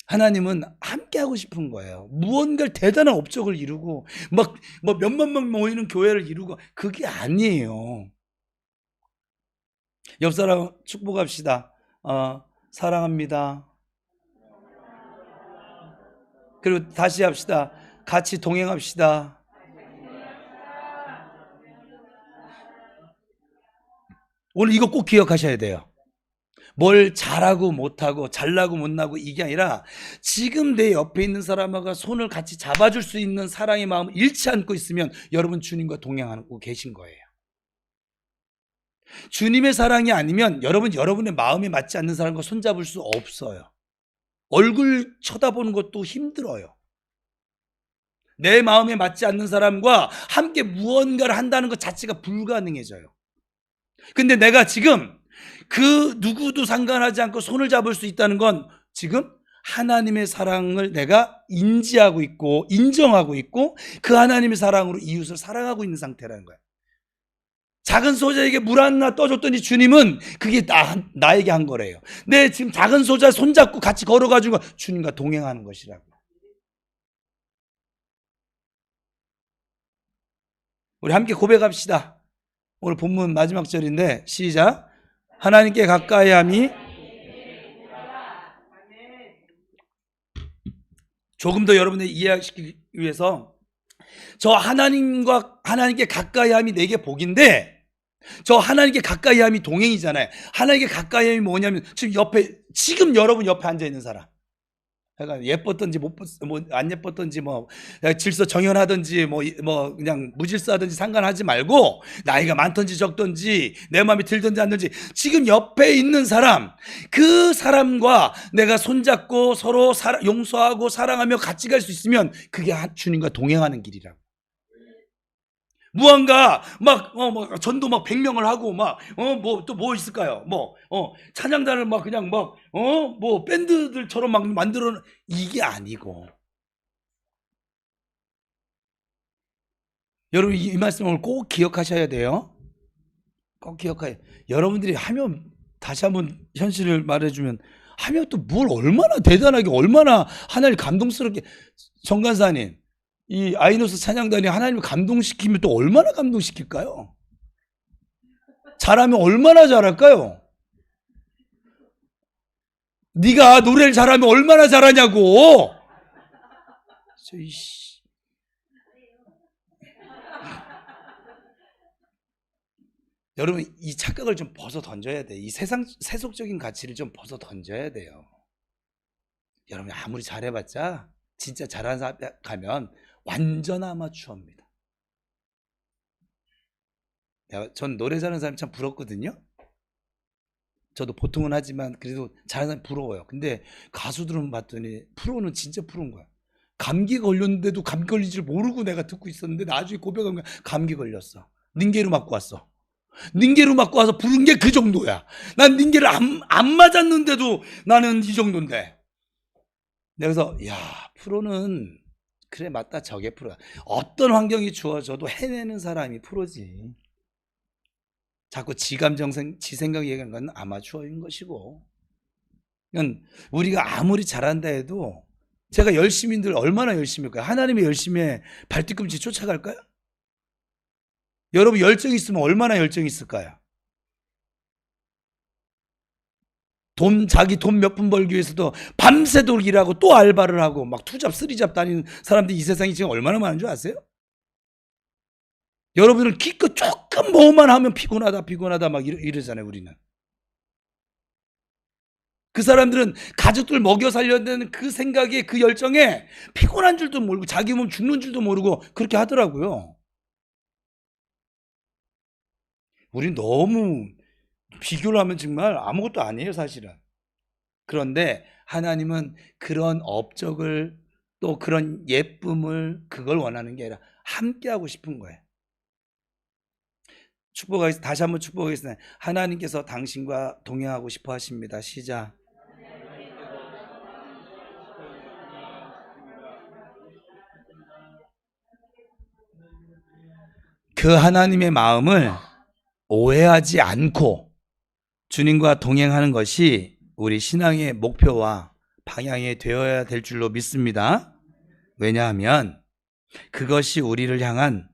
하나님은 함께 하고 싶은 거예요. 무언가 대단한 업적을 이루고 막 몇만 명 모이는 교회를 이루고 그게 아니에요. 옆 사람 축복합시다. 사랑합니다. 그리고 다시 합시다. 같이 동행합시다. 오늘 이거 꼭 기억하셔야 돼요. 뭘 잘하고 못하고 잘나고 못나고 이게 아니라 지금 내 옆에 있는 사람하고 손을 같이 잡아줄 수 있는 사랑의 마음을 잃지 않고 있으면 여러분 주님과 동행하고 계신 거예요. 주님의 사랑이 아니면 여러분의 마음에 맞지 않는 사람과 손잡을 수 없어요. 얼굴 쳐다보는 것도 힘들어요. 내 마음에 맞지 않는 사람과 함께 무언가를 한다는 것 자체가 불가능해져요. 근데 내가 지금 그 누구도 상관하지 않고 손을 잡을 수 있다는 건 지금 하나님의 사랑을 내가 인지하고 있고 인정하고 있고 그 하나님의 사랑으로 이웃을 사랑하고 있는 상태라는 거예요. 작은 소자에게 물 하나 떠줬더니 주님은 그게 나에게 한 거래요. 내 지금 작은 소자 손잡고 같이 걸어가지고 주님과 동행하는 것이라고. 우리 함께 고백합시다. 오늘 본문 마지막 절인데 시작. 하나님께 가까이 함이 조금 더 여러분들 이해하시기 위해서 저 하나님께 가까이 함이 내게 복인데 저 하나님께 가까이 함이 동행이잖아요. 하나님께 가까이 함이 뭐냐면 지금 여러분 옆에 앉아 있는 사람. 그러니까 예뻤던지 안 예뻤던지 질서 정연하든지 그냥 무질서하든지 상관하지 말고 나이가 많든지 적든지 내 마음에 들든지 안 들든지 지금 옆에 있는 사람 그 사람과 내가 손잡고 서로 용서하고 사랑하며 같이 갈 수 있으면 그게 주님과 동행하는 길이라고. 무언가 전도 100명을 하고 또 뭐 있을까요? 찬양단을 그냥 밴드들처럼 만들어 이게 아니고 여러분 이 말씀을 꼭 기억하셔야 돼요. 꼭 기억해요. 여러분들이 하면 다시 한번 현실을 말해주면 하면 또 뭘 얼마나 대단하게 얼마나 하나님 감동스럽게 정간사님 이 아이노스 찬양단이 하나님을 감동시키면 또 얼마나 감동시킬까요? 잘하면 얼마나 잘할까요? 네가 노래를 잘하면 얼마나 잘하냐고. 여러분 이 착각을 좀 벗어 던져야 돼. 이 세속적인 가치를 좀 벗어 던져야 돼요. 여러분 아무리 잘해봤자 진짜 잘하는 사람 가면 완전 아마추어입니다. 전 노래 잘하는 사람이 참 부럽거든요. 저도 보통은 하지만 그래도 잘하는 사람이 부러워요. 근데 가수들은 봤더니 프로는 진짜 프로인 거야. 감기 걸렸는데도 감기 걸린 줄 모르고 내가 듣고 있었는데 나중에 고백한 거야. 감기 걸렸어. 닌게루 맞고 왔어. 닌게루 맞고 와서 부른 게 그 정도야. 난 닌게루 안 맞았는데도 나는 이 정도인데. 그래서 야 프로는 그래 맞다 저게 프로야. 어떤 환경이 주어져도 해내는 사람이 프로지. 자꾸 지 감정 지 생각 얘기하는 건 아마추어인 것이고. 우리가 아무리 잘한다 해도 제가 열심인들 얼마나 열심일까요? 하나님의 열심에 발뒤꿈치 쫓아갈까요? 여러분 열정이 있으면 얼마나 열정이 있을까요? 자기 돈 몇 푼 벌기 위해서도 밤새도록 일하고 또 알바를 하고 투잡 쓰리잡 다니는 사람들이 이 세상에 지금 얼마나 많은 줄 아세요? 여러분은 기껏 조금 뭐만 하면 피곤하다 이러잖아요. 우리는 그 사람들은 가족들 먹여 살려야 되는 그 생각에 그 열정에 피곤한 줄도 모르고 자기 몸 죽는 줄도 모르고 그렇게 하더라고요. 우린 너무 비교를 하면 정말 아무것도 아니에요 사실은. 그런데 하나님은 그런 업적을 또 그런 예쁨을 그걸 원하는 게 아니라 함께 하고 싶은 거예요. 다시 한번 축복하겠습니다. 하나님께서 당신과 동행하고 싶어 하십니다. 시작. 그 하나님의 마음을 오해하지 않고 주님과 동행하는 것이 우리 신앙의 목표와 방향이 되어야 될 줄로 믿습니다. 왜냐하면 그것이 우리를 향한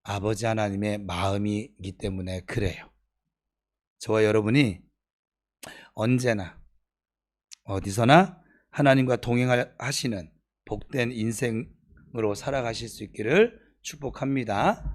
아버지 하나님의 마음이기 때문에 그래요. 저와 여러분이 언제나 어디서나 하나님과 동행하시는 복된 인생으로 살아가실 수 있기를 축복합니다.